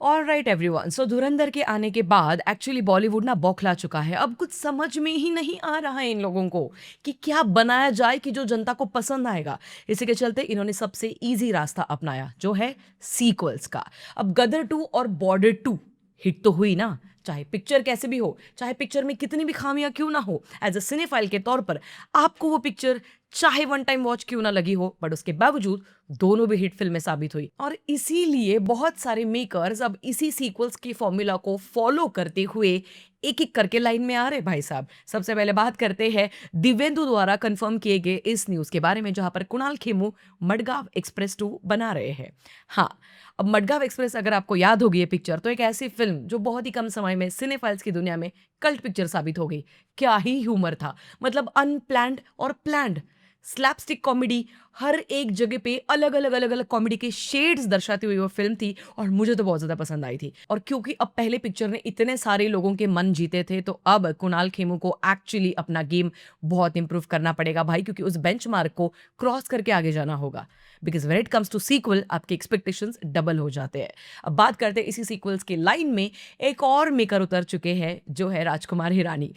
Alright everyone, सो धुरंधर के आने के बाद एक्चुअली बॉलीवुड ना बौखला चुका है। अब कुछ समझ में ही नहीं आ रहा है इन लोगों को कि क्या बनाया जाए कि जो जनता को पसंद आएगा। इसी के चलते इन्होंने सबसे इजी रास्ता अपनाया, जो है सीक्वल्स का। अब गदर 2 और बॉर्डर 2 हिट तो हुई ना, चाहे पिक्चर कैसे भी हो, चाहे पिक्चर में कितनी भी खामियां क्यों ना हो, एज अ सिनेफाइल के तौर पर आपको वो पिक्चर चाहे वन टाइम वॉच क्यों ना लगी हो, बट उसके बावजूद दोनों भी हिट फिल्में साबित हुई। और इसीलिए बहुत सारे मेकर्स अब इसी सीक्वल्स की फॉर्मूला को फॉलो करते हुए एक एक करके लाइन में आ रहे भाई साहब। सबसे पहले बात करते हैं दिव्येंदु द्वारा कंफर्म किए गए इस न्यूज के बारे में, जहां पर कुणाल खेमू मडगांव एक्सप्रेस 2 बना रहे हैं। हाँ, अब मडगांव एक्सप्रेस अगर आपको याद होगी ये पिक्चर, तो एक ऐसी फिल्म जो बहुत ही कम समय में सिनेफाइल्स की दुनिया में कल्ट पिक्चर साबित हो गई। क्या ही ह्यूमर था, मतलब अनप्लैंड और प्लैंड स्लैपस्टिक कॉमेडी, हर एक जगह पे अलग अलग कॉमेडी के शेड्स दर्शाती हुई वो फिल्म थी, और मुझे तो बहुत ज्यादा पसंद आई थी। और क्योंकि अब पहले पिक्चर ने इतने सारे लोगों के मन जीते थे, तो अब कुणाल खेमू को एक्चुअली अपना गेम बहुत इंप्रूव करना पड़ेगा भाई, क्योंकि उस बेंचमार्क को क्रॉस करके आगे जाना होगा। Because when it comes to sequel, आपके एक्सपेक्टेशंस डबल हो जाते हैं। अब बात करते हैं इसी सीक्वल्स के लाइन में एक और मेकर उतर चुके हैं, जो है राजकुमार हिरानी।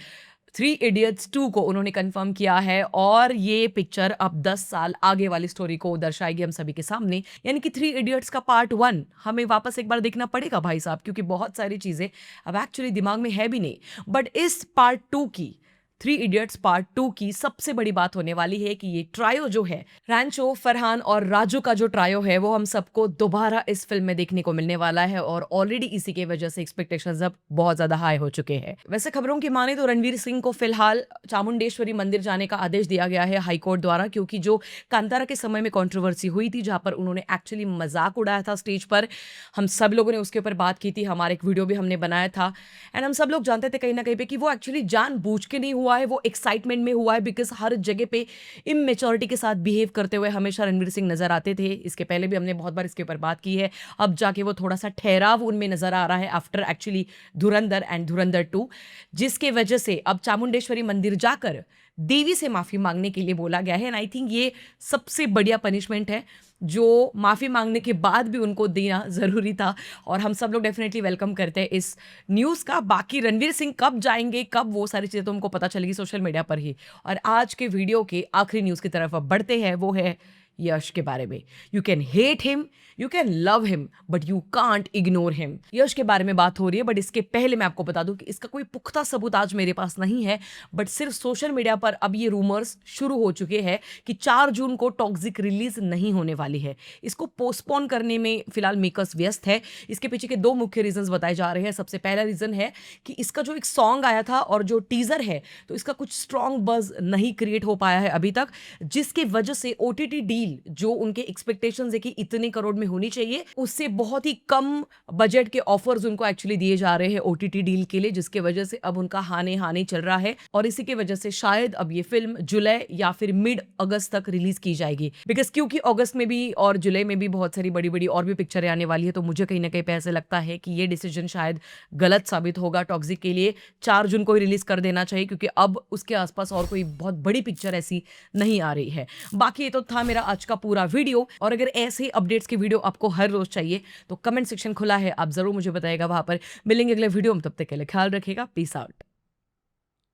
3 Idiots 2 को उन्होंने कंफर्म किया है, और ये पिक्चर अब 10 साल आगे वाली स्टोरी को दर्शाएगी हम सभी के सामने। यानी कि 3 Idiots का पार्ट 1 हमें वापस एक बार देखना पड़ेगा भाई साहब, क्योंकि बहुत सारी चीजें अब एक्चुअली दिमाग में है भी नहीं। बट इस पार्ट 2 की, 3 Idiots पार्ट 2 की सबसे बड़ी बात होने वाली है कि ये ट्रायो जो है, रैंचो, फरहान और राजू का जो ट्रायो है, वो हम सबको दोबारा इस फिल्म में देखने को मिलने वाला है। और ऑलरेडी इसी के वजह से एक्सपेक्टेशंस अब बहुत ज्यादा हाई हो चुके हैं। वैसे खबरों की माने तो रणवीर सिंह को फिलहाल चामुंडेश्वरी मंदिर जाने का आदेश दिया गया है हाईकोर्ट द्वारा, क्योंकि जो कांतारा के समय में कंट्रोवर्सी हुई थी, जहां पर उन्होंने एक्चुअली मजाक उड़ाया था स्टेज पर, हम सब लोगों ने उसके ऊपर बात की थी, हमारा एक वीडियो भी हमने बनाया था। एंड हम सब लोग जानते थे कहीं ना कहीं पे कि वो एक्चुअली जानबूझ के नहीं हुआ है, वो एक्साइटमेंट में हुआ है। बिकॉज हर जगह पे इमेच्योरिटी के साथ बिहेव करते हुए हमेशा रणवीर सिंह नजर आते थे। इसके पहले भी हमने बहुत बार इसके ऊपर बात की है। अब जाके वो थोड़ा सा ठहराव उनमें नजर आ रहा है आफ्टर एक्चुअली धुरंधर एंड धुरंधर 2, जिसके वजह से अब चामुंडेश्वरी मंदिर जाकर देवी से माफी मांगने के लिए बोला गया है। एंड आई थिंक ये सबसे बढ़िया पनिशमेंट है, जो माफी मांगने के बाद भी उनको देना जरूरी था, और हम सब लोग डेफिनेटली वेलकम करते हैं इस न्यूज़ का। बाकी रणवीर सिंह कब जाएंगे, कब, वो सारी चीज़ें तो हमको पता चलेगी सोशल मीडिया पर ही। और आज के वीडियो के आखिरी न्यूज़ की तरफ अब बढ़ते हैं, वो है यश के बारे में। You can hate him, you can love him, but you can't ignore him. Yash के बारे में बात हो रही है, बट इसके पहले मैं आपको बता दूं कि इसका कोई पुख्ता सबूत आज मेरे पास नहीं है, बट सिर्फ सोशल मीडिया पर अब ये रूमर्स शुरू हो चुके हैं कि 4 जून को टॉक्सिक रिलीज नहीं होने वाली है। इसको पोस्टपोन करने में फिलहाल मेकर्स व्यस्त है। इसके पीछे के 2 मुख्य रीजंस बताए जा रहे हैं। सबसे पहला रीजन है कि इसका जो एक सॉन्ग आया था और जो टीजर है, तो इसका कुछ स्ट्रॉन्ग बज नहीं क्रिएट हो पाया है अभी तक, जिसकी वजह से ओटीटी डील जो उनके एक्सपेक्टेशंस है कि इतने करोड़ में होनी चाहिए, उससे बहुत ही कम बजट के ऑफर्स उनको एक्चुअली दिए जा रहे हैं ओटीटी डील के लिए, जिसके वजह से अब उनका हाने हाने चल रहा है। और इसी की वजह से शायद अब ये फिल्म जुलाई या फिर मिड अगस्त तक रिलीज की जाएगी। बिकॉज क्योंकि अगस्त में भी और जुलाई में भी बहुत सारी बड़ी बड़ी और भी पिक्चरें आने वाली है, तो मुझे कहीं ना कहीं पे ऐसे लगता है कि ये डिसीजन शायद गलत साबित होगा टॉक्सिक के लिए। 4 जून को ही रिलीज कर देना चाहिए, क्योंकि अब उसके आसपास और कोई बहुत बड़ी पिक्चर ऐसी नहीं आ रही है। बाकी ये तो था मेरा आज का पूरा वीडियो, और अगर ऐसे अपडेट्स की वीडियो आपको हर रोज चाहिए तो कमेंट सेक्शन खुला है, आप जरूर मुझे बताइएगा वहां पर। मिलेंगे अगले वीडियो में, तब तक के लिए ख्याल रखिएगा। Peace out.